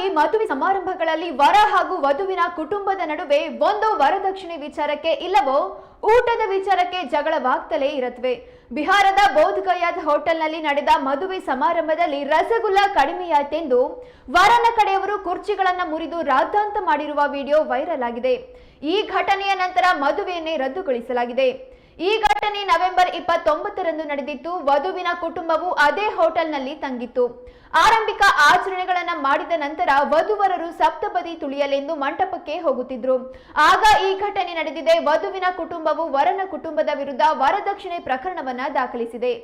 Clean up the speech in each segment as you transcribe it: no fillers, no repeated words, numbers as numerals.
ಸಾಮಾನ್ಯವಾಗಿ ಮದುವೆ ಸಮಾರಂಭಗಳಲ್ಲಿ ವರ ಹಾಗೂ ವಧುವಿನ ಕುಟುಂಬದ ನಡುವೆ ಒಂದು ವರದಕ್ಷಿಣೆ ವಿಚಾರಕ್ಕೆ ಇಲ್ಲವೋ ಊಟದ ವಿಚಾರಕ್ಕೆ ಜಗಳವಾಗ್ತಲೇ ಇರುತ್ತವೆ. ಬಿಹಾರದ ಬೋಧ್ಗಯಾದ ಹೋಟೆಲ್ನಲ್ಲಿ ನಡೆದ ಮದುವೆ ಸಮಾರಂಭದಲ್ಲಿ ರಸಗುಲ್ಲ ಕಡಿಮೆಯಾಯ್ತೆಂದು ವರನ ಕಡೆಯವರು ಕುರ್ಚಿಗಳನ್ನ ಮುರಿದು ರಾದ್ದಾಂತ ಮಾಡಿರುವ ವಿಡಿಯೋ ವೈರಲ್ ಆಗಿದೆ. ಈ ಘಟನೆಯ ನಂತರ ಮದುವೆಯನ್ನೇ ರದ್ದುಗೊಳಿಸಲಾಗಿದೆ. ಈ ಘಟನೆ ನವೆಂಬರ್ 29ರಂದು ನಡೆದಿತ್ತು. ವಧುವಿನ ಕುಟುಂಬವು ಅದೇ ಹೋಟೆಲ್ನಲ್ಲಿ ತಂಗಿತ್ತು. ಆರಂಭಿಕ ಆಚರಣೆಗಳನ್ನ ಮಾಡಿದ ನಂತರ ವಧುವರರು ಸಪ್ತಪದಿ ತುಳಿಯಲೆಂದು ಮಂಟಪಕ್ಕೆ ಹೋಗುತ್ತಿದ್ರು. ಆಗ ಈ ಘಟನೆ ನಡೆದಿದೆ. ವಧುವಿನ ಕುಟುಂಬವು ವರನ ಕುಟುಂಬದ ವಿರುದ್ಧ ವರದಕ್ಷಿಣೆ ಪ್ರಕರಣವನ್ನ ದಾಖಲಿಸಿದೆ.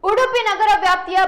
ಉಡುಪಿ ನಗರ ವ್ಯಾಪ್ತಿಯ